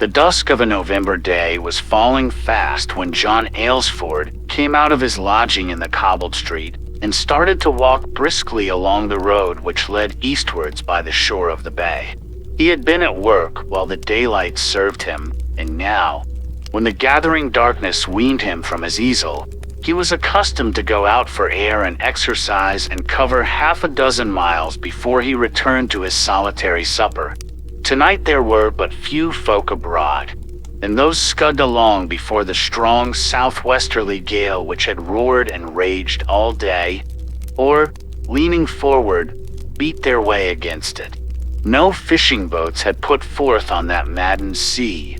The dusk of a November day was falling fast when John Aylsford came out of his lodging in the cobbled street and started to walk briskly along the road which led eastwards by the shore of the bay. He had been at work while the daylight served him, and now, when the gathering darkness weaned him from his easel, he was accustomed to go out for air and exercise and cover half a dozen miles before he returned to his solitary supper. Tonight there were but few folk abroad, and those scudded along before the strong southwesterly gale which had roared and raged all day, or, leaning forward, beat their way against it. No fishing boats had put forth on that maddened sea,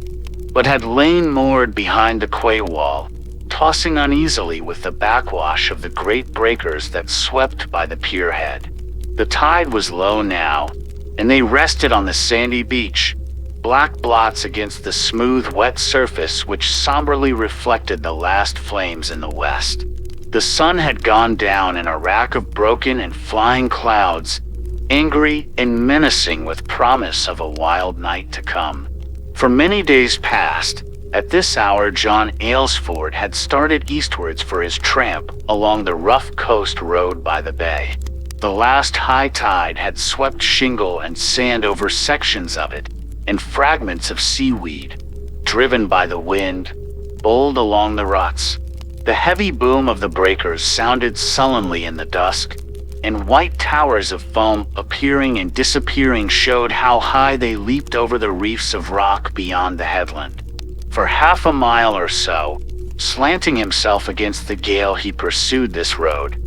but had lain moored behind the quay wall, tossing uneasily with the backwash of the great breakers that swept by the pier head. The tide was low now, and they rested on the sandy beach, black blots against the smooth, wet surface which somberly reflected the last flames in the west. The sun had gone down in a rack of broken and flying clouds, angry and menacing with promise of a wild night to come. For many days past, at this hour John Aylsford had started eastwards for his tramp along the rough coast road by the bay. The last high tide had swept shingle and sand over sections of it, and fragments of seaweed, driven by the wind, bowled along the ruts. The heavy boom of the breakers sounded sullenly in the dusk, and white towers of foam appearing and disappearing showed how high they leaped over the reefs of rock beyond the headland. For half a mile or so, slanting himself against the gale, he pursued this road,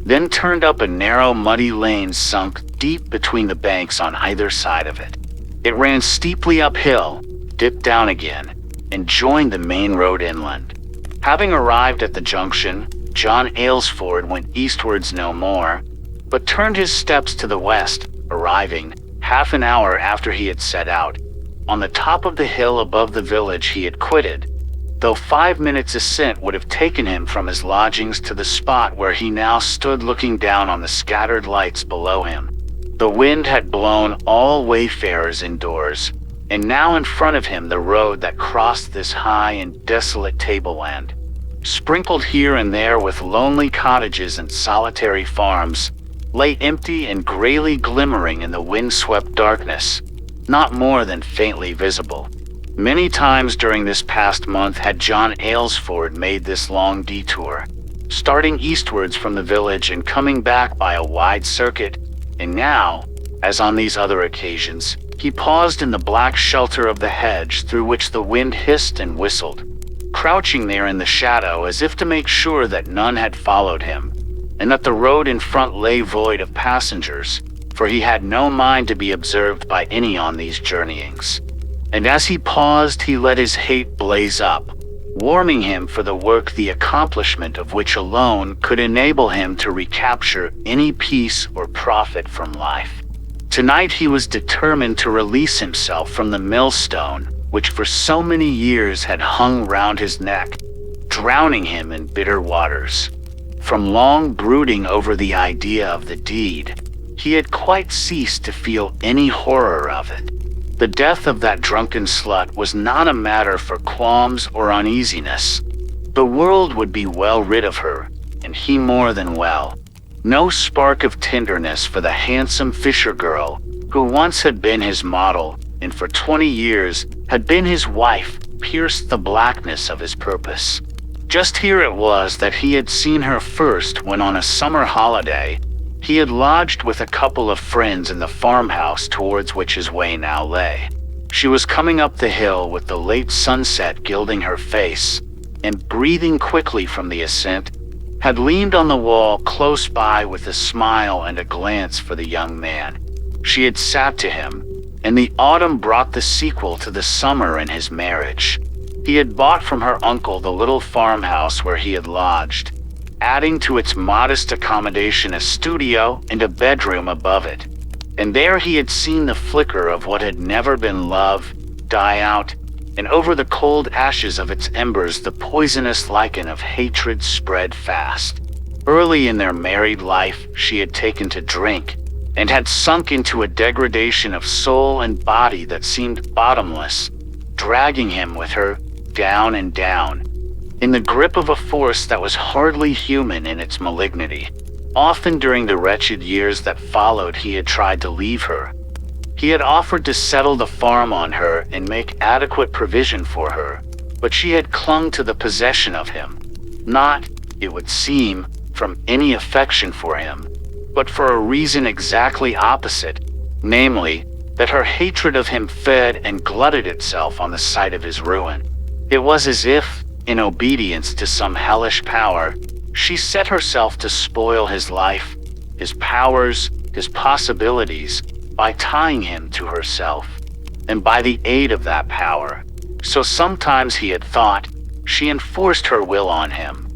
then turned up a narrow, muddy lane sunk deep between the banks on either side of it. It ran steeply uphill, dipped down again, and joined the main road inland. Having arrived at the junction, John Aylsford went eastwards no more, but turned his steps to the west, arriving, half an hour after he had set out, on the top of the hill above the village he had quitted, though 5 minutes' ascent would have taken him from his lodgings to the spot where he now stood looking down on the scattered lights below him. The wind had blown all wayfarers indoors, and now in front of him the road that crossed this high and desolate tableland, sprinkled here and there with lonely cottages and solitary farms, lay empty and grayly glimmering in the wind-swept darkness, not more than faintly visible. Many times during this past month had John Aylsford made this long detour, starting eastwards from the village and coming back by a wide circuit, and now, as on these other occasions, he paused in the black shelter of the hedge through which the wind hissed and whistled, crouching there in the shadow as if to make sure that none had followed him, and that the road in front lay void of passengers, for he had no mind to be observed by any on these journeyings. And as he paused, he let his hate blaze up, warming him for the work the accomplishment of which alone could enable him to recapture any peace or profit from life. Tonight he was determined to release himself from the millstone which for so many years had hung round his neck, drowning him in bitter waters. From long brooding over the idea of the deed, he had quite ceased to feel any horror of it. The death of that drunken slut was not a matter for qualms or uneasiness. The world would be well rid of her, and he more than well. No spark of tenderness for the handsome fisher girl who once had been his model and for 20 years had been his wife pierced the blackness of his purpose. Just here it was that he had seen her first when on a summer holiday he had lodged with a couple of friends in the farmhouse towards which his way now lay. She was coming up the hill with the late sunset gilding her face, and breathing quickly from the ascent, had leaned on the wall close by with a smile and a glance for the young man. She had sat to him, and the autumn brought the sequel to the summer in his marriage. He had bought from her uncle the little farmhouse where he had lodged, adding to its modest accommodation a studio and a bedroom above it. And there he had seen the flicker of what had never been love die out, and over the cold ashes of its embers the poisonous lichen of hatred spread fast. Early in their married life she had taken to drink, and had sunk into a degradation of soul and body that seemed bottomless, dragging him with her, down and down, in the grip of a force that was hardly human in its malignity. Often during the wretched years that followed, he had tried to leave her. He had offered to settle the farm on her and make adequate provision for her, but she had clung to the possession of him, not, it would seem, from any affection for him, but for a reason exactly opposite, namely, that her hatred of him fed and glutted itself on the sight of his ruin. It was as if, in obedience to some hellish power, she set herself to spoil his life, his powers, his possibilities, by tying him to herself, and by the aid of that power, so sometimes he had thought, she enforced her will on him.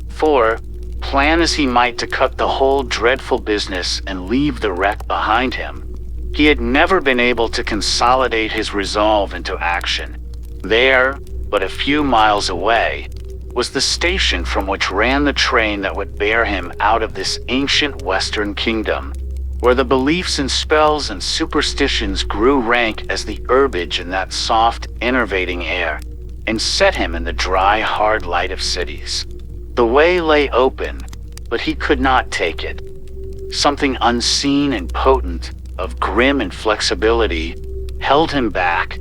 For, plan as he might to cut the whole dreadful business and leave the wreck behind him, he had never been able to consolidate his resolve into action. There, but a few miles away, was the station from which ran the train that would bear him out of this ancient western kingdom, where the beliefs in spells and superstitions grew rank as the herbage in that soft, enervating air, and set him in the dry, hard light of cities. The way lay open, but he could not take it. Something unseen and potent, of grim inflexibility, held him back.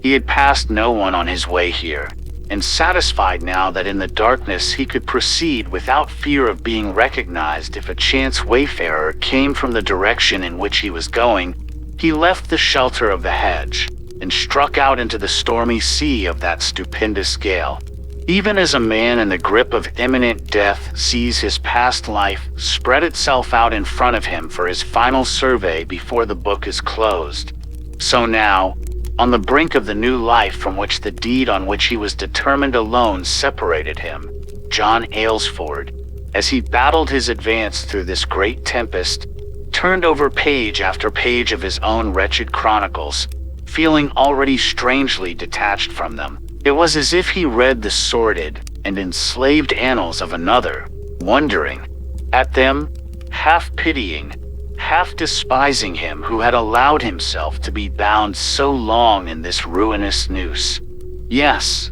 He had passed no one on his way here, and satisfied now that in the darkness he could proceed without fear of being recognized if a chance wayfarer came from the direction in which he was going, he left the shelter of the hedge and struck out into the stormy sea of that stupendous gale. Even as a man in the grip of imminent death sees his past life spread itself out in front of him for his final survey before the book is closed, so now, on the brink of the new life from which the deed on which he was determined alone separated him, John Aylsford, as he battled his advance through this great tempest, turned over page after page of his own wretched chronicles, feeling already strangely detached from them. It was as if he read the sordid and enslaved annals of another, wondering at them, half pitying, half despising him who had allowed himself to be bound so long in this ruinous noose. Yes,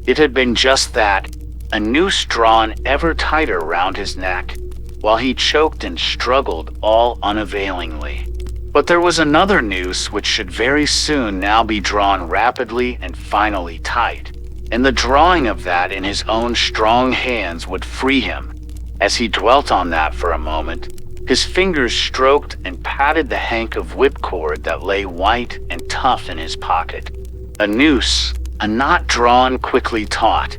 it had been just that, a noose drawn ever tighter round his neck, while he choked and struggled all unavailingly. But there was another noose which should very soon now be drawn rapidly and finally tight, and the drawing of that in his own strong hands would free him. As he dwelt on that for a moment, his fingers stroked and patted the hank of whipcord that lay white and tough in his pocket. A noose, a knot drawn quickly taut,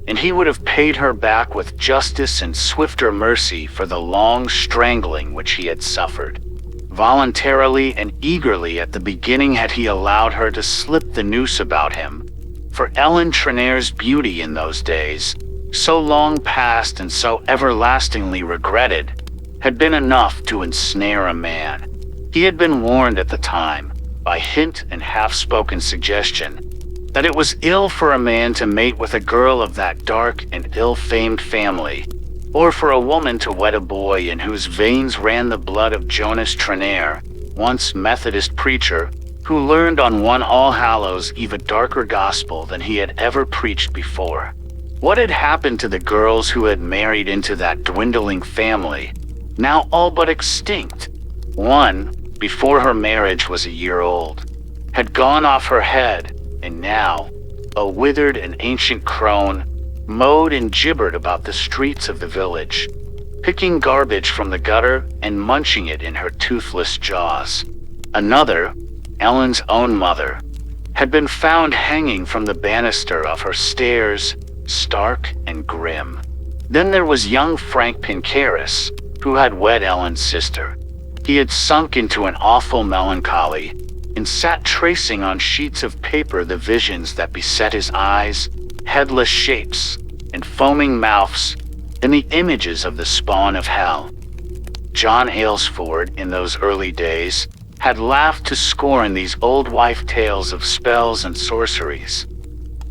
and he would have paid her back with justice and swifter mercy for the long strangling which he had suffered. Voluntarily and eagerly at the beginning had he allowed her to slip the noose about him, for Ellen Trenair's beauty in those days, so long past and so everlastingly regretted, had been enough to ensnare a man. He had been warned at the time, by hint and half-spoken suggestion, that it was ill for a man to mate with a girl of that dark and ill-famed family, or for a woman to wed a boy in whose veins ran the blood of Jonas Trenair, once Methodist preacher, who learned on one All Hallows Eve a darker gospel than he had ever preached before. What had happened to the girls who had married into that dwindling family, now all but extinct? One, before her marriage was a year old, had gone off her head, and now, a withered and ancient crone, mowed and gibbered about the streets of the village, picking garbage from the gutter and munching it in her toothless jaws. Another, Ellen's own mother, had been found hanging from the banister of her stairs, stark and grim. Then there was young Frank Pincaris, who had wed Ellen's sister. He had sunk into an awful melancholy, and sat tracing on sheets of paper the visions that beset his eyes, headless shapes, and foaming mouths, and the images of the spawn of hell. John Aylsford, in those early days, had laughed to scorn these old wife tales of spells and sorceries.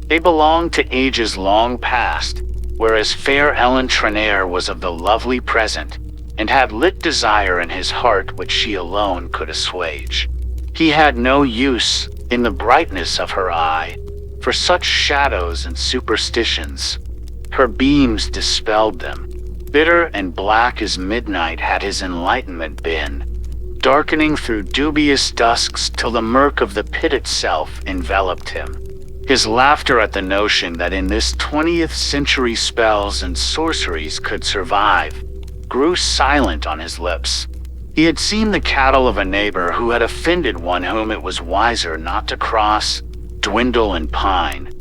They belonged to ages long past, whereas fair Ellen Trenair was of the lovely present, and had lit desire in his heart which she alone could assuage. He had no use, in the brightness of her eye, for such shadows and superstitions. Her beams dispelled them. Bitter and black as midnight had his enlightenment been, darkening through dubious dusks till the murk of the pit itself enveloped him. His laughter at the notion that in this 20th century spells and sorceries could survive grew silent on his lips. He had seen the cattle of a neighbor who had offended one whom it was wiser not to cross, dwindle and pine,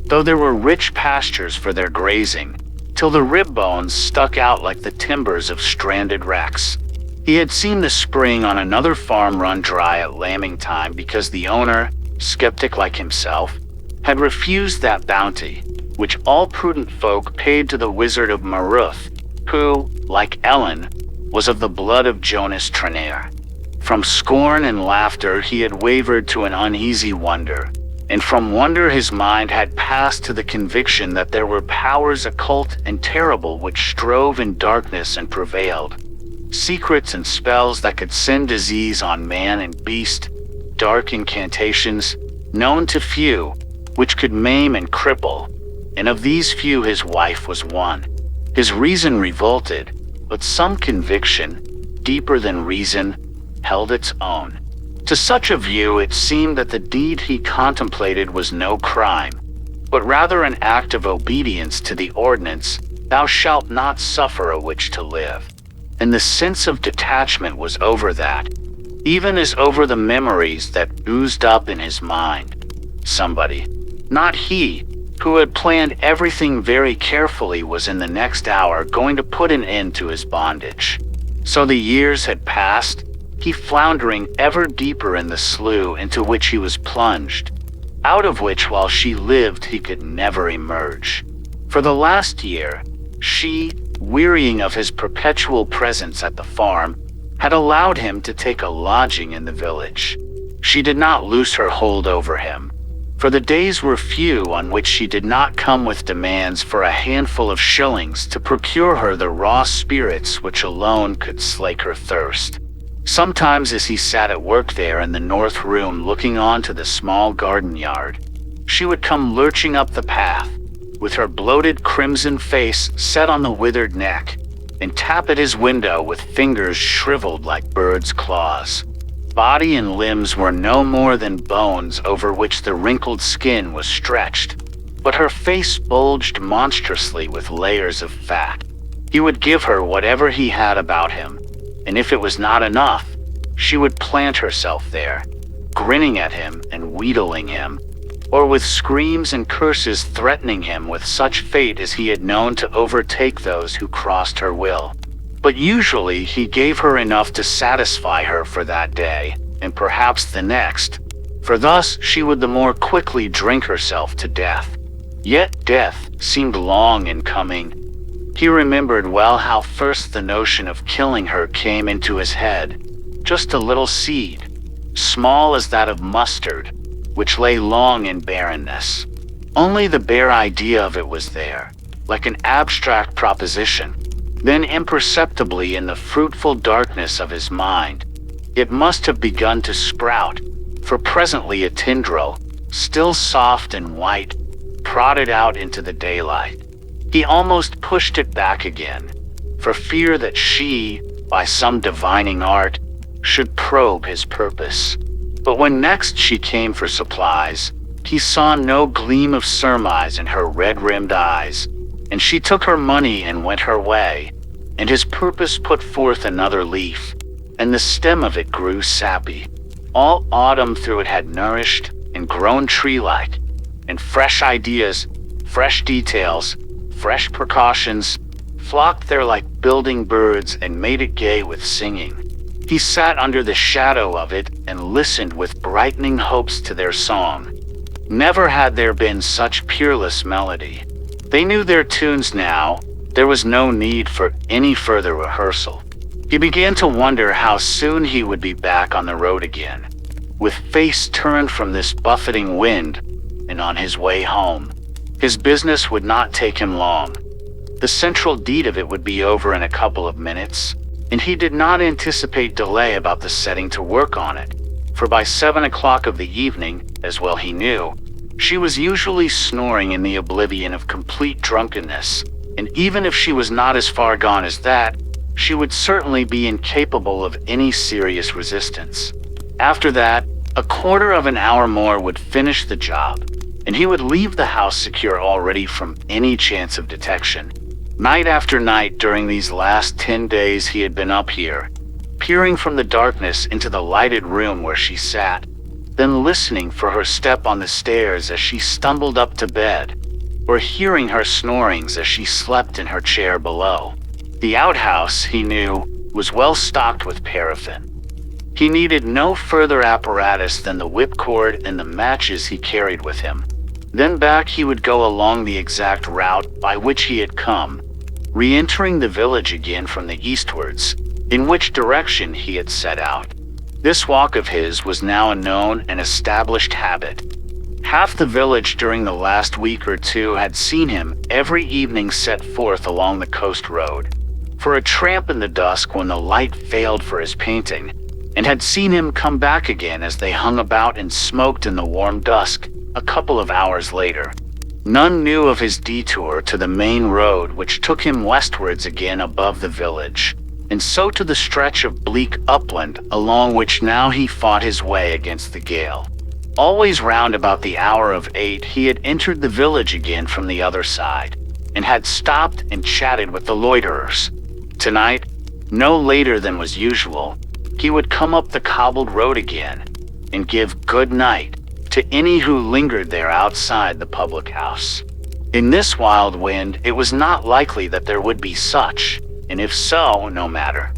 though there were rich pastures for their grazing, till the rib bones stuck out like the timbers of stranded wrecks. He had seen the spring on another farm run dry at lambing time because the owner, skeptic like himself, had refused that bounty, which all prudent folk paid to the wizard of Maruth, who, like Ellen, was of the blood of Jonas Trenair. From scorn and laughter he had wavered to an uneasy wonder, and from wonder his mind had passed to the conviction that there were powers occult and terrible which strove in darkness and prevailed. Secrets and spells that could send disease on man and beast, dark incantations, known to few, which could maim and cripple, and of these few his wife was one. His reason revolted, but some conviction, deeper than reason, held its own. To such a view it seemed that the deed he contemplated was no crime, but rather an act of obedience to the ordinance, "Thou shalt not suffer a witch to live." And the sense of detachment was over that, even as over the memories that oozed up in his mind. Somebody, not he, who had planned everything very carefully, was in the next hour going to put an end to his bondage. So the years had passed, he floundering ever deeper in the slough into which he was plunged, out of which while she lived he could never emerge. For the last year, she, wearying of his perpetual presence at the farm, had allowed him to take a lodging in the village. She did not loose her hold over him, for the days were few on which she did not come with demands for a handful of shillings to procure her the raw spirits which alone could slake her thirst. Sometimes as he sat at work there in the north room looking on to the small garden yard, she would come lurching up the path, with her bloated crimson face set on the withered neck, and tap at his window with fingers shriveled like birds' claws. Body and limbs were no more than bones over which the wrinkled skin was stretched, but her face bulged monstrously with layers of fat. He would give her whatever he had about him, and if it was not enough, she would plant herself there, grinning at him and wheedling him, or with screams and curses threatening him with such fate as he had known to overtake those who crossed her will. But usually he gave her enough to satisfy her for that day, and perhaps the next, for thus she would the more quickly drink herself to death. Yet death seemed long in coming. He remembered well how first the notion of killing her came into his head, just a little seed, small as that of mustard, which lay long in barrenness. Only the bare idea of it was there, like an abstract proposition. Then imperceptibly in the fruitful darkness of his mind, it must have begun to sprout, for presently a tendril, still soft and white, prodded out into the daylight. He almost pushed it back again, for fear that she, by some divining art, should probe his purpose. But when next she came for supplies, he saw no gleam of surmise in her red-rimmed eyes, and she took her money and went her way, and his purpose put forth another leaf, and the stem of it grew sappy. All autumn through it had nourished and grown tree-like, and fresh ideas, fresh details, fresh precautions, flocked there like building birds and made it gay with singing. He sat under the shadow of it and listened with brightening hopes to their song. Never had there been such peerless melody. They knew their tunes now. There was no need for any further rehearsal. He began to wonder how soon he would be back on the road again, with face turned from this buffeting wind, and on his way home. His business would not take him long. The central deed of it would be over in a couple of minutes, and he did not anticipate delay about the setting to work on it, for by 7 o'clock of the evening, as well he knew, She was usually snoring in the oblivion of complete drunkenness, and even if she was not as far gone as that, she would certainly be incapable of any serious resistance. After that, a quarter of an hour more would finish the job, and he would leave the house secure already from any chance of detection. Night after night during these last 10 days he had been up here, peering from the darkness into the lighted room where she sat, then listening for her step on the stairs as she stumbled up to bed, or hearing her snorings as she slept in her chair below. The outhouse, he knew, was well stocked with paraffin. He needed no further apparatus than the whipcord and the matches he carried with him. Then back he would go along the exact route by which he had come, re-entering the village again from the eastwards, in which direction he had set out. This walk of his was now a known and established habit. Half the village during the last week or two had seen him every evening set forth along the coast road, for a tramp in the dusk when the light failed for his painting, and had seen him come back again as they hung about and smoked in the warm dusk a couple of hours later. None knew of his detour to the main road which took him westwards again above the village, and so to the stretch of bleak upland along which now he fought his way against the gale. Always round about the hour of 8 he had entered the village again from the other side, and had stopped and chatted with the loiterers. Tonight, no later than was usual, he would come up the cobbled road again, and give good night to any who lingered there outside the public house. In this wild wind, it was not likely that there would be such, and if so, no matter.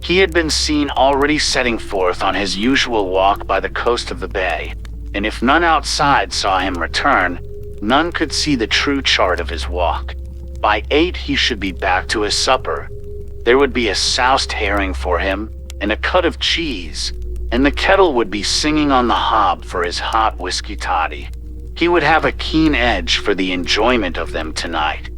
He had been seen already setting forth on his usual walk by the coast of the bay, and if none outside saw him return, none could see the true chart of his walk. By 8 he should be back to his supper. There would be a soused herring for him, and a cut of cheese, and the kettle would be singing on the hob for his hot whiskey toddy. He would have a keen edge for the enjoyment of them tonight.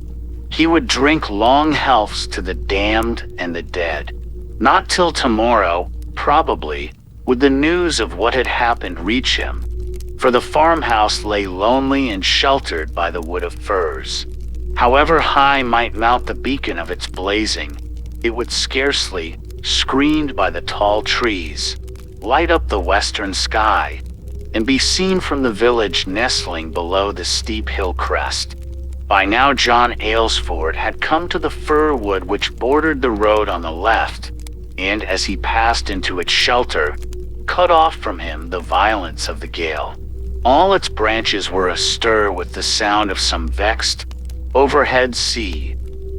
He would drink long healths to the damned and the dead. Not till tomorrow, probably, would the news of what had happened reach him, for the farmhouse lay lonely and sheltered by the wood of firs. However high might mount the beacon of its blazing, it would scarcely, screened by the tall trees, light up the western sky, and be seen from the village nestling below the steep hill crest. By now John Aylsford had come to the fir wood which bordered the road on the left, and as he passed into its shelter, cut off from him the violence of the gale. All its branches were astir with the sound of some vexed, overhead sea,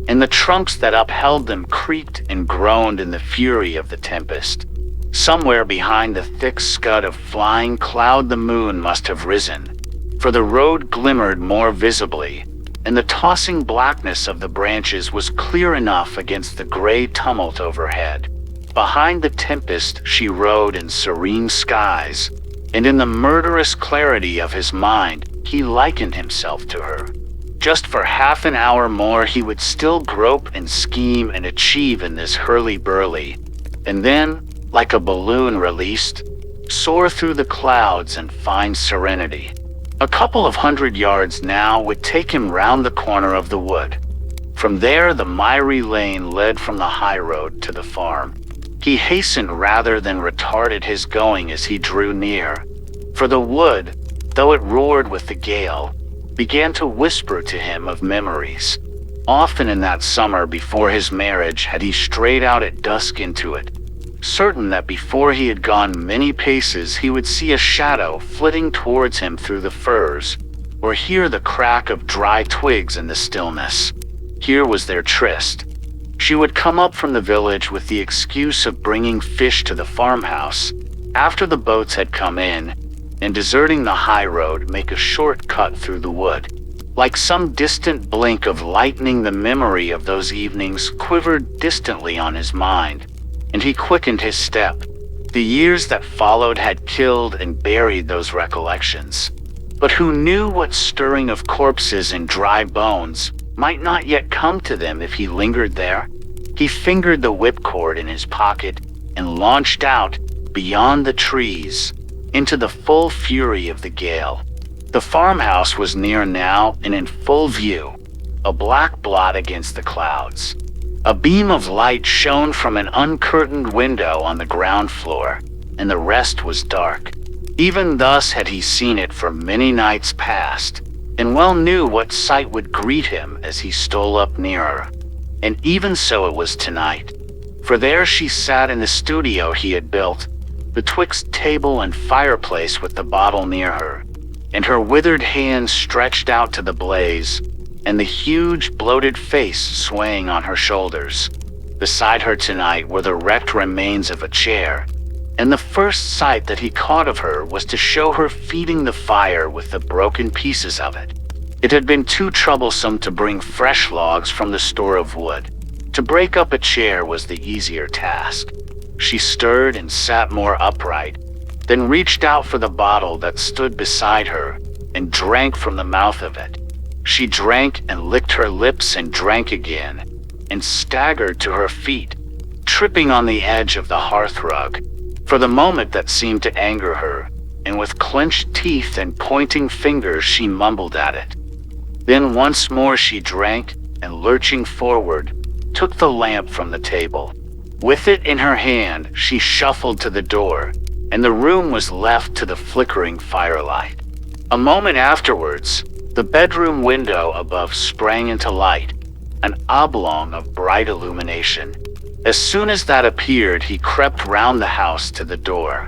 and the trunks that upheld them creaked and groaned in the fury of the tempest. Somewhere behind the thick scud of flying cloud the moon must have risen, for the road glimmered more visibly, and the tossing blackness of the branches was clear enough against the gray tumult overhead. Behind the tempest she rode in serene skies, and in the murderous clarity of his mind he likened himself to her. Just for half an hour more he would still grope and scheme and achieve in this hurly-burly, and then, like a balloon released, soar through the clouds and find serenity. A couple of 100 yards now would take him round the corner of the wood. From there the miry lane led from the high road to the farm. He hastened rather than retarded his going as he drew near, for the wood, though it roared with the gale, began to whisper to him of memories. Often in that summer before his marriage had he strayed out at dusk into it, certain that before he had gone many paces he would see a shadow flitting towards him through the firs, or hear the crack of dry twigs in the stillness. Here was their tryst. She would come up from the village with the excuse of bringing fish to the farmhouse, after the boats had come in, and deserting the high road make a short cut through the wood. Like some distant blink of lightning the memory of those evenings quivered distantly on his mind, and he quickened his step. The years that followed had killed and buried those recollections. But who knew what stirring of corpses and dry bones might not yet come to them if he lingered there? He fingered the whipcord in his pocket and launched out, beyond the trees, into the full fury of the gale. The farmhouse was near now and in full view, a black blot against the clouds. A beam of light shone from an uncurtained window on the ground floor, and the rest was dark. Even thus had he seen it for many nights past, and well knew what sight would greet him as he stole up nearer. And even so it was tonight, for there she sat in the studio he had built, betwixt table and fireplace with the bottle near her, and her withered hands stretched out to the blaze, and the huge, bloated face swaying on her shoulders. Beside her tonight were the wrecked remains of a chair, and the first sight that he caught of her was to show her feeding the fire with the broken pieces of it. It had been too troublesome to bring fresh logs from the store of wood. To break up a chair was the easier task. She stirred and sat more upright, then reached out for the bottle that stood beside her and drank from the mouth of it. She drank and licked her lips and drank again, and staggered to her feet, tripping on the edge of the hearthrug. For the moment that seemed to anger her, and with clenched teeth and pointing fingers she mumbled at it. Then once more she drank, and lurching forward, took the lamp from the table. With it in her hand, she shuffled to the door, and the room was left to the flickering firelight. A moment afterwards, the bedroom window above sprang into light, an oblong of bright illumination. As soon as that appeared, he crept round the house to the door.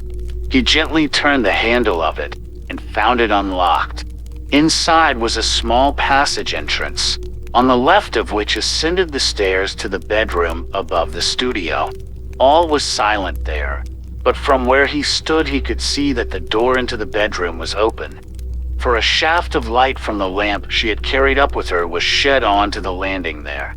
He gently turned the handle of it and found it unlocked. Inside was a small passage entrance, on the left of which ascended the stairs to the bedroom above the studio. All was silent there, but from where he stood he could see that the door into the bedroom was open, for a shaft of light from the lamp she had carried up with her was shed on to the landing there.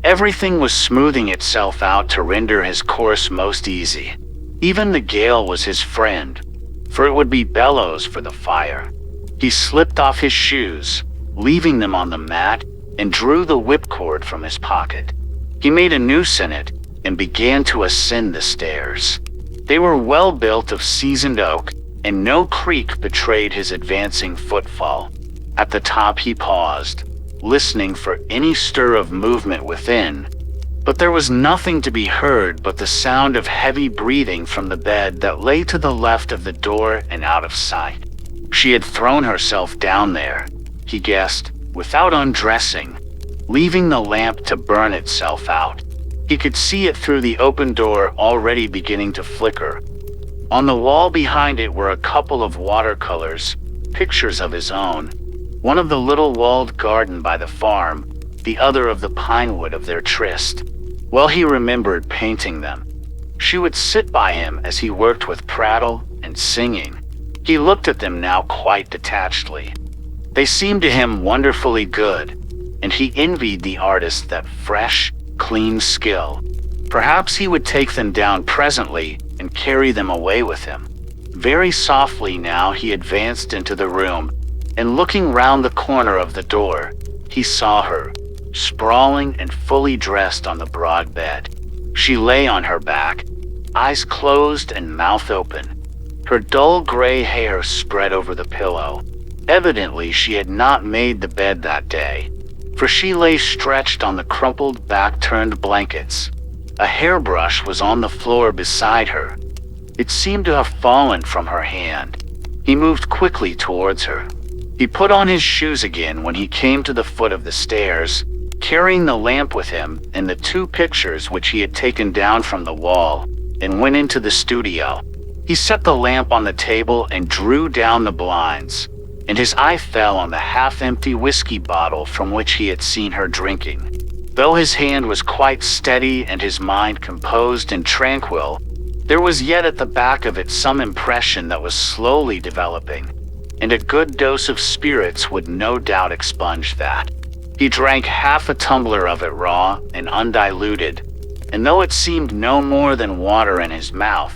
Everything was smoothing itself out to render his course most easy. Even the gale was his friend, for it would be bellows for the fire. He slipped off his shoes, leaving them on the mat, and drew the whipcord from his pocket. He made a noose in it and began to ascend the stairs. They were well built of seasoned oak, and no creak betrayed his advancing footfall. At the top he paused, listening for any stir of movement within, but there was nothing to be heard but the sound of heavy breathing from the bed that lay to the left of the door and out of sight. She had thrown herself down there, he guessed, without undressing, leaving the lamp to burn itself out. He could see it through the open door already beginning to flicker. On the wall behind it were a couple of watercolors, pictures of his own, one of the little walled garden by the farm, the other of the pine wood of their tryst. Well he remembered painting them. She would sit by him as he worked with prattle and singing. He looked at them now quite detachedly. They seemed to him wonderfully good, and he envied the artist that fresh, clean skill. Perhaps he would take them down presently and carry them away with him. Very softly now he advanced into the room, and looking round the corner of the door, he saw her, sprawling and fully dressed on the broad bed. She lay on her back, eyes closed and mouth open. Her dull gray hair spread over the pillow. Evidently she had not made the bed that day, for she lay stretched on the crumpled back-turned blankets. A hairbrush was on the floor beside her. It seemed to have fallen from her hand. He moved quickly towards her. He put on his shoes again when he came to the foot of the stairs, carrying the lamp with him and the two pictures which he had taken down from the wall, and went into the studio. He set the lamp on the table and drew down the blinds, and his eye fell on the half-empty whiskey bottle from which he had seen her drinking. Though his hand was quite steady and his mind composed and tranquil, there was yet at the back of it some impression that was slowly developing, and a good dose of spirits would no doubt expunge that. He drank half a tumbler of it raw and undiluted, and though it seemed no more than water in his mouth,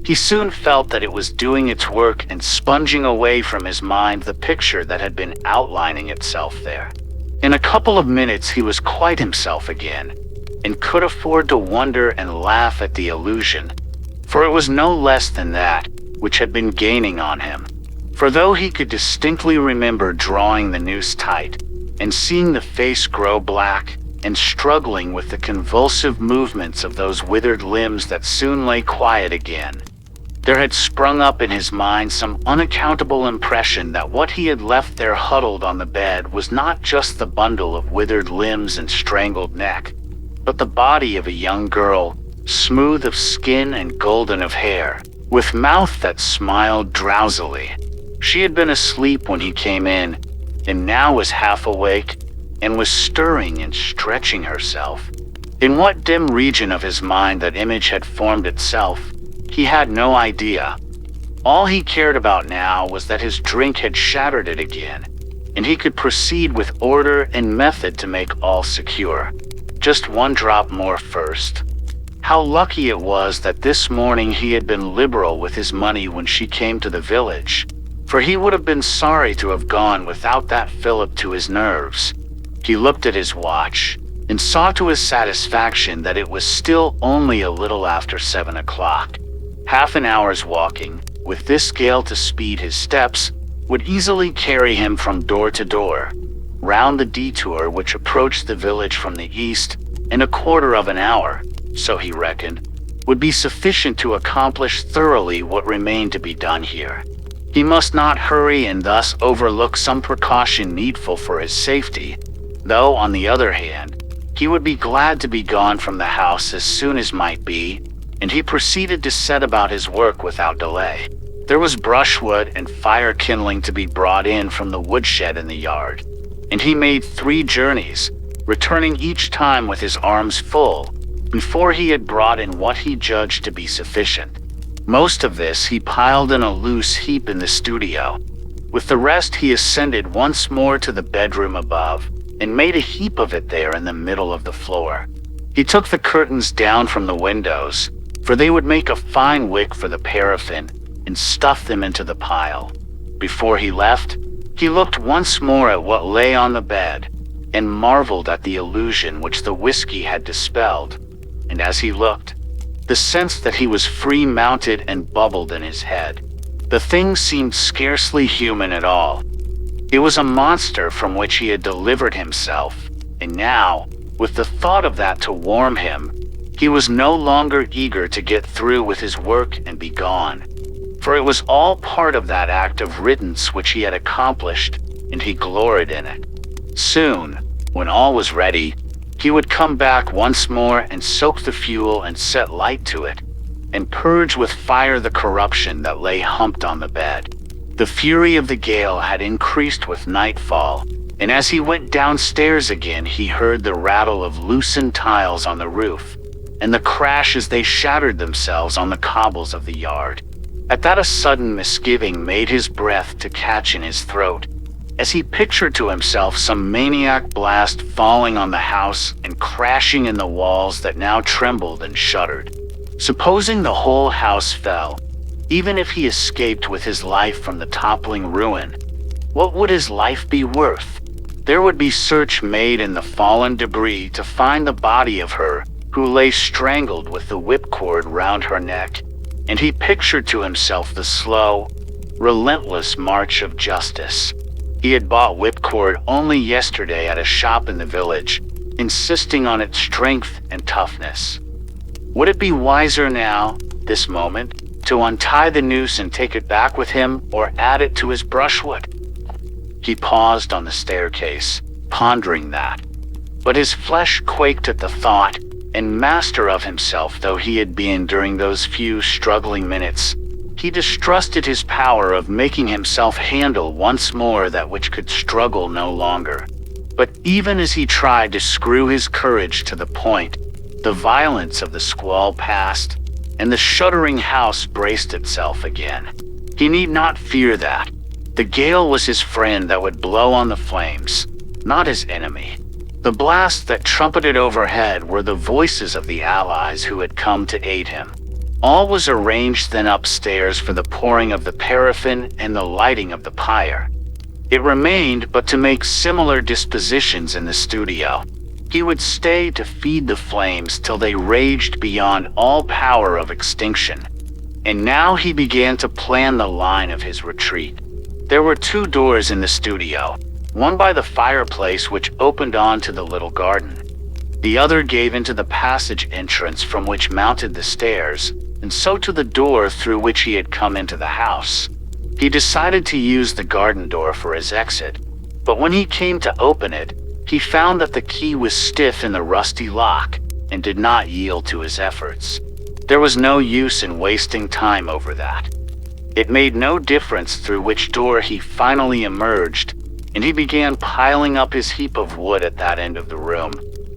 he soon felt that it was doing its work and sponging away from his mind the picture that had been outlining itself there. In a couple of minutes he was quite himself again, and could afford to wonder and laugh at the illusion, for it was no less than that which had been gaining on him. For though he could distinctly remember drawing the noose tight and seeing the face grow black and struggling with the convulsive movements of those withered limbs that soon lay quiet again, there had sprung up in his mind some unaccountable impression that what he had left there huddled on the bed was not just the bundle of withered limbs and strangled neck, but the body of a young girl, smooth of skin and golden of hair, with mouth that smiled drowsily. She had been asleep when he came in, and now was half awake and was stirring and stretching herself. In what dim region of his mind that image had formed itself, he had no idea. All he cared about now was that his drink had shattered it again, and he could proceed with order and method to make all secure. Just one drop more first. How lucky it was that this morning he had been liberal with his money when she came to the village, for he would have been sorry to have gone without that fillip to his nerves. He looked at his watch and saw to his satisfaction that it was still only a little after 7 o'clock. Half an hour's walking, with this gale to speed his steps, would easily carry him from door to door, round the detour which approached the village from the east, in a quarter of an hour, so he reckoned, would be sufficient to accomplish thoroughly what remained to be done here. He must not hurry and thus overlook some precaution needful for his safety, though, on the other hand, he would be glad to be gone from the house as soon as might be, and he proceeded to set about his work without delay. There was brushwood and fire kindling to be brought in from the woodshed in the yard, and he made 3 journeys, returning each time with his arms full, before he had brought in what he judged to be sufficient. Most of this he piled in a loose heap in the studio. With the rest he ascended once more to the bedroom above, and made a heap of it there in the middle of the floor. He took the curtains down from the windows, for they would make a fine wick for the paraffin, and stuffed them into the pile. Before he left, he looked once more at what lay on the bed, and marveled at the illusion which the whiskey had dispelled. And as he looked, the sense that he was free-mounted and bubbled in his head. The thing seemed scarcely human at all. It was a monster from which he had delivered himself, and now, with the thought of that to warm him, he was no longer eager to get through with his work and be gone, for it was all part of that act of riddance which he had accomplished, and he gloried in it. Soon, when all was ready, he would come back once more and soak the fuel and set light to it, and purge with fire the corruption that lay humped on the bed. The fury of the gale had increased with nightfall, and as he went downstairs again he heard the rattle of loosened tiles on the roof, and the crash as they shattered themselves on the cobbles of the yard. At that a sudden misgiving made his breath to catch in his throat, as he pictured to himself some maniac blast falling on the house and crashing in the walls that now trembled and shuddered. Supposing the whole house fell, even if he escaped with his life from the toppling ruin, what would his life be worth? There would be search made in the fallen debris to find the body of her who lay strangled with the whipcord round her neck, and he pictured to himself the slow, relentless march of justice. He had bought whipcord only yesterday at a shop in the village, insisting on its strength and toughness. Would it be wiser now, this moment, to untie the noose and take it back with him, or add it to his brushwood? He paused on the staircase, pondering that, but his flesh quaked at the thought, and master of himself though he had been during those few struggling minutes, he distrusted his power of making himself handle once more that which could struggle no longer. But even as he tried to screw his courage to the point, the violence of the squall passed, and the shuddering house braced itself again. He need not fear that. The gale was his friend that would blow on the flames, not his enemy. The blasts that trumpeted overhead were the voices of the allies who had come to aid him. All was arranged then upstairs for the pouring of the paraffin and the lighting of the pyre. It remained but to make similar dispositions in the studio. He would stay to feed the flames till they raged beyond all power of extinction. And now he began to plan the line of his retreat. There were two doors in the studio, one by the fireplace which opened onto the little garden. The other gave into the passage entrance from which mounted the stairs, and so to the door through which he had come into the house. He decided to use the garden door for his exit, but when he came to open it, he found that the key was stiff in the rusty lock and did not yield to his efforts. There was no use in wasting time over that. It made no difference through which door he finally emerged, and he began piling up his heap of wood at that end of the room.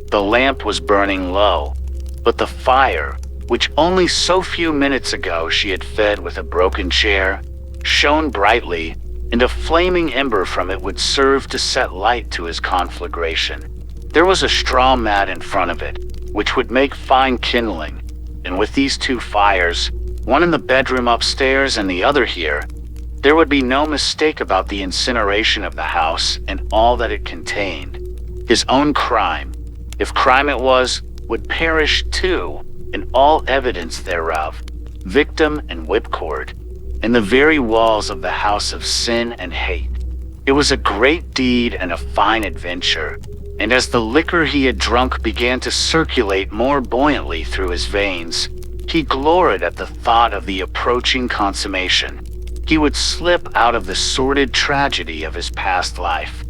The lamp was burning low, but the fire, which only so few minutes ago she had fed with a broken chair, shone brightly, and a flaming ember from it would serve to set light to his conflagration. There was a straw mat in front of it, which would make fine kindling, and with these two fires, one in the bedroom upstairs and the other here, there would be no mistake about the incineration of the house and all that it contained. His own crime, if crime it was, would perish too, and all evidence thereof, victim and whipcord, in the very walls of the house of sin and hate. It was a great deed and a fine adventure, and as the liquor he had drunk began to circulate more buoyantly through his veins, he gloried at the thought of the approaching consummation. He would slip out of the sordid tragedy of his past life.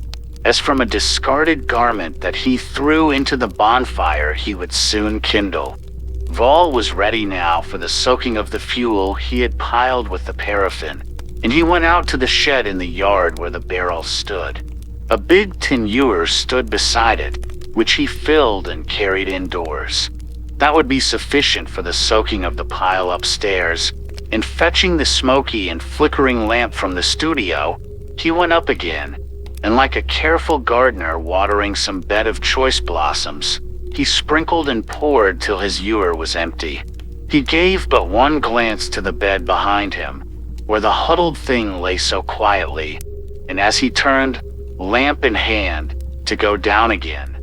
As from a discarded garment that he threw into the bonfire he would soon kindle. Vol was ready now for the soaking of the fuel he had piled with the paraffin, and he went out to the shed in the yard where the barrel stood. A big tin ewer stood beside it, which he filled and carried indoors. That would be sufficient for the soaking of the pile upstairs, and fetching the smoky and flickering lamp from the studio, he went up again, and like a careful gardener watering some bed of choice blossoms, he sprinkled and poured till his ewer was empty. He gave but one glance to the bed behind him, where the huddled thing lay so quietly, and as he turned, lamp in hand, to go down again,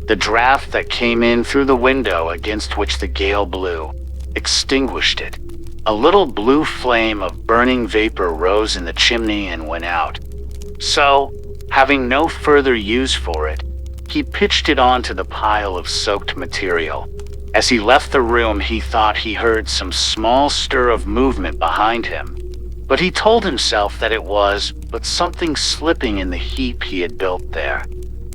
the draught that came in through the window against which the gale blew extinguished it. A little blue flame of burning vapor rose in the chimney and went out. So, having no further use for it, he pitched it onto the pile of soaked material. As he left the room, he thought he heard some small stir of movement behind him, but he told himself that it was but something slipping in the heap he had built there.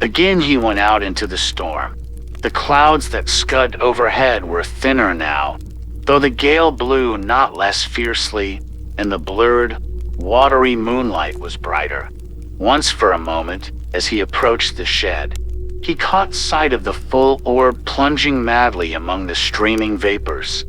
Again he went out into the storm. The clouds that scud overhead were thinner now, though the gale blew not less fiercely, and the blurred, watery moonlight was brighter. Once for a moment, as he approached the shed, he caught sight of the full orb plunging madly among the streaming vapors.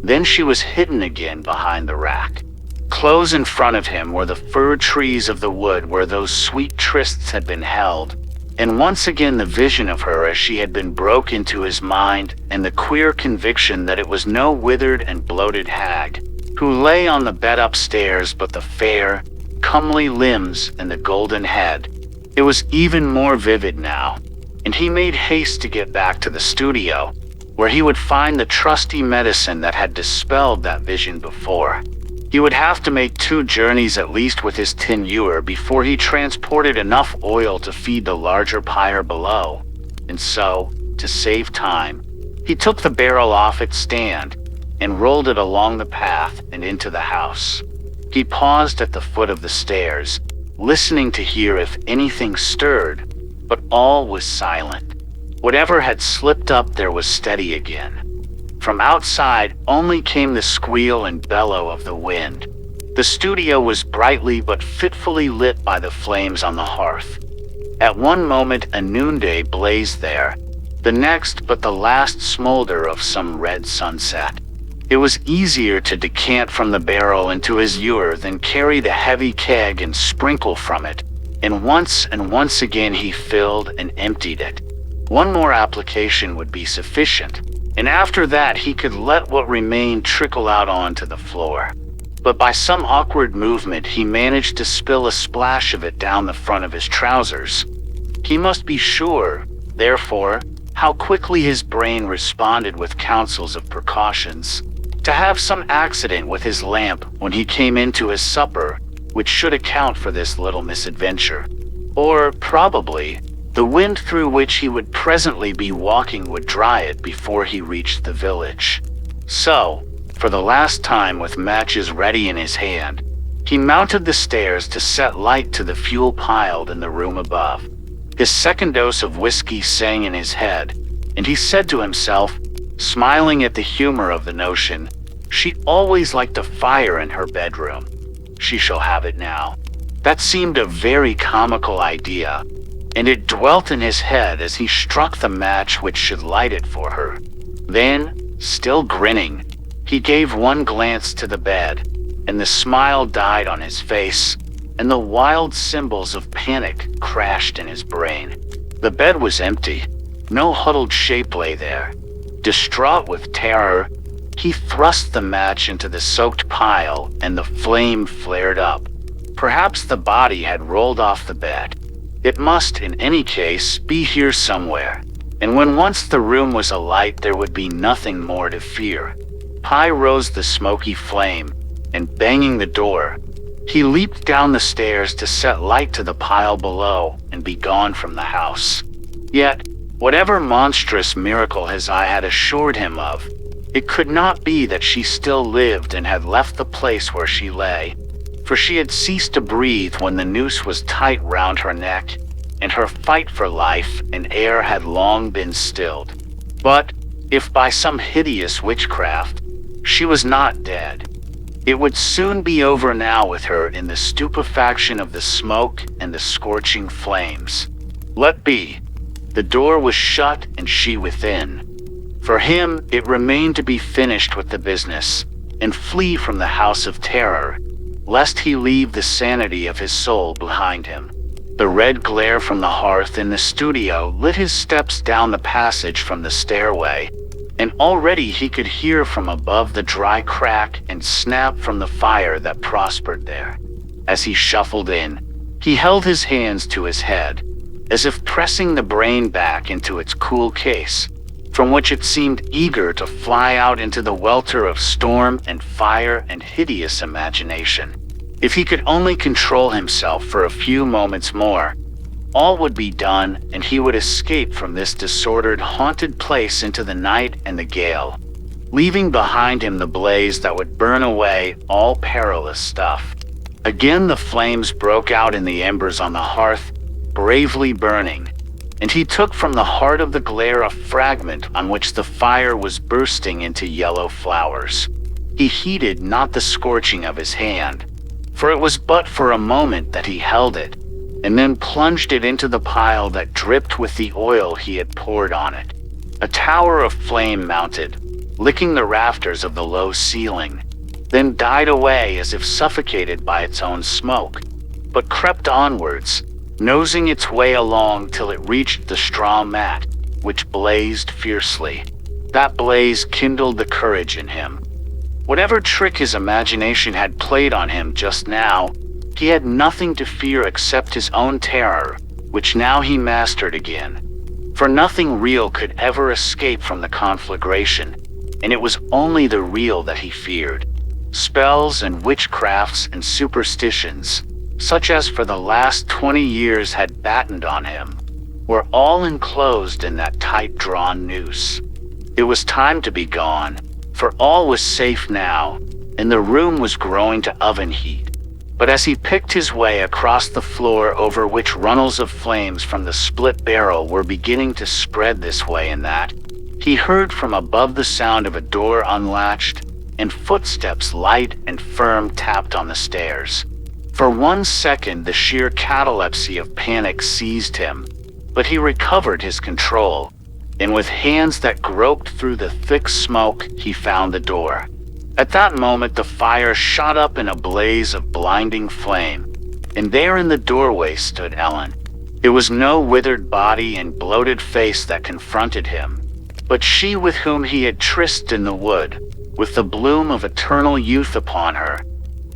Then she was hidden again behind the rack. Close in front of him were the fir trees of the wood where those sweet trysts had been held, and once again the vision of her as she had been broke into his mind, and the queer conviction that it was no withered and bloated hag who lay on the bed upstairs, but the fair, comely limbs and the golden head. It was even more vivid now, and he made haste to get back to the studio, where he would find the trusty medicine that had dispelled that vision before. He would have to make 2 journeys at least with his tin ewer before he transported enough oil to feed the larger pyre below, and so, to save time, he took the barrel off its stand and rolled it along the path and into the house. He paused at the foot of the stairs, listening to hear if anything stirred, but all was silent. Whatever had slipped up there was steady again. From outside only came the squeal and bellow of the wind. The studio was brightly but fitfully lit by the flames on the hearth. At one moment a noonday blazed there, the next but the last smolder of some red sunset. It was easier to decant from the barrel into his ewer than carry the heavy keg and sprinkle from it, and once again he filled and emptied it. One more application would be sufficient, and after that he could let what remained trickle out onto the floor. But by some awkward movement he managed to spill a splash of it down the front of his trousers. He must be sure, therefore, how quickly his brain responded with counsels of precautions. To have some accident with his lamp when he came into his supper which should account for this little misadventure. Or, probably, the wind through which he would presently be walking would dry it before he reached the village. So, for the last time with matches ready in his hand, he mounted the stairs to set light to the fuel piled in the room above. His second dose of whiskey sang in his head, and he said to himself, smiling at the humor of the notion, she always liked a fire in her bedroom. She shall have it now. That seemed a very comical idea, and it dwelt in his head as he struck the match which should light it for her. Then, still grinning, he gave one glance to the bed, and the smile died on his face, and the wild symbols of panic crashed in his brain. The bed was empty. No huddled shape lay there. Distraught with terror, he thrust the match into the soaked pile, and the flame flared up. Perhaps the body had rolled off the bed. It must, in any case, be here somewhere, and when once the room was alight, there would be nothing more to fear. High rose the smoky flame, and banging the door, he leaped down the stairs to set light to the pile below and be gone from the house. Yet, whatever monstrous miracle his eye had assured him of, it could not be that she still lived and had left the place where she lay, for she had ceased to breathe when the noose was tight round her neck, and her fight for life and air had long been stilled. But, if by some hideous witchcraft, she was not dead, it would soon be over now with her in the stupefaction of the smoke and the scorching flames. Let be. The door was shut and she within. For him, it remained to be finished with the business, and flee from the house of terror, lest he leave the sanity of his soul behind him. The red glare from the hearth in the studio lit his steps down the passage from the stairway, and already he could hear from above the dry crack and snap from the fire that prospered there. As he shuffled in, he held his hands to his head, as if pressing the brain back into its cool case, from which it seemed eager to fly out into the welter of storm and fire and hideous imagination. If he could only control himself for a few moments more, all would be done and he would escape from this disordered, haunted place into the night and the gale, leaving behind him the blaze that would burn away all perilous stuff. Again the flames broke out in the embers on the hearth, bravely burning, and he took from the heart of the glare a fragment on which the fire was bursting into yellow flowers. He heeded not the scorching of his hand, for it was but for a moment that he held it, and then plunged it into the pile that dripped with the oil he had poured on it. A tower of flame mounted, licking the rafters of the low ceiling, then died away as if suffocated by its own smoke, but crept onwards, nosing its way along till it reached the straw mat, which blazed fiercely. That blaze kindled the courage in him. Whatever trick his imagination had played on him just now, he had nothing to fear except his own terror, which now he mastered again. For nothing real could ever escape from the conflagration, and it was only the real that he feared. Spells and witchcrafts and superstitions, such as for the last 20 years had battened on him, were all enclosed in that tight-drawn noose. It was time to be gone, for all was safe now, and the room was growing to oven heat. But as he picked his way across the floor over which runnels of flames from the split barrel were beginning to spread this way and that, he heard from above the sound of a door unlatched, and footsteps light and firm tapped on the stairs. For 1 second the sheer catalepsy of panic seized him, but he recovered his control, and with hands that groped through the thick smoke, he found the door. At that moment the fire shot up in a blaze of blinding flame, and there in the doorway stood Ellen. It was no withered body and bloated face that confronted him, but she with whom he had tryst in the wood, with the bloom of eternal youth upon her,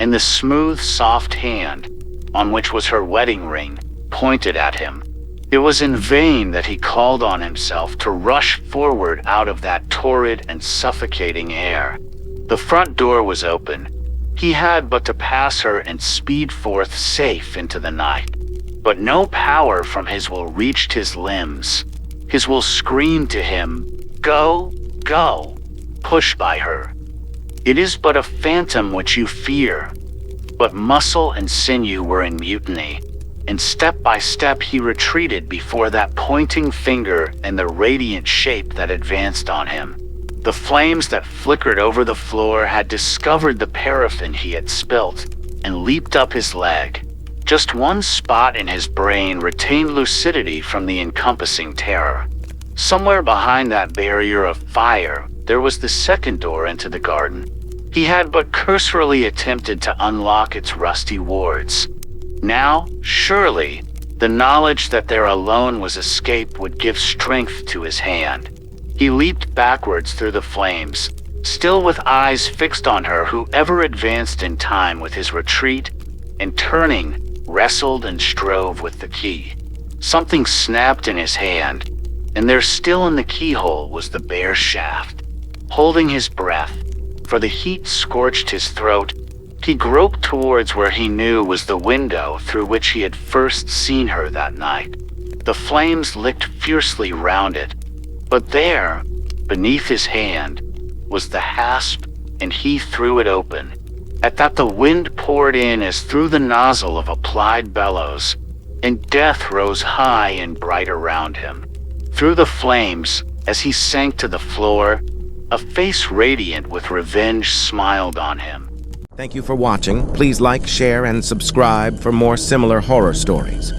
and the smooth, soft hand, on which was her wedding ring, pointed at him. It was in vain that he called on himself to rush forward out of that torrid and suffocating air. The front door was open, He had but to pass her and speed forth safe into the night. But no power from his will reached his limbs. His will screamed to him, "Go, go," pushed by her. It is but a phantom which you fear. But muscle and sinew were in mutiny, and step by step he retreated before that pointing finger and the radiant shape that advanced on him. The flames that flickered over the floor had discovered the paraffin he had spilt and leaped up his leg. Just one spot in his brain retained lucidity from the encompassing terror. Somewhere behind that barrier of fire, there was the second door into the garden. He had but cursorily attempted to unlock its rusty wards. Now, surely, the knowledge that there alone was escape would give strength to his hand. He leaped backwards through the flames, still with eyes fixed on her who ever advanced in time with his retreat, and turning, wrestled and strove with the key. Something snapped in his hand, and there still in the keyhole was the bare shaft. Holding his breath, for the heat scorched his throat, he groped towards where he knew was the window through which he had first seen her that night. The flames licked fiercely round it, but there, beneath his hand, was the hasp, and he threw it open. At that the wind poured in as through the nozzle of applied bellows, and death rose high and bright around him. Through the flames, as he sank to the floor, a face radiant with revenge smiled on him. Thank you for watching. Please like, share, and subscribe for more similar horror stories.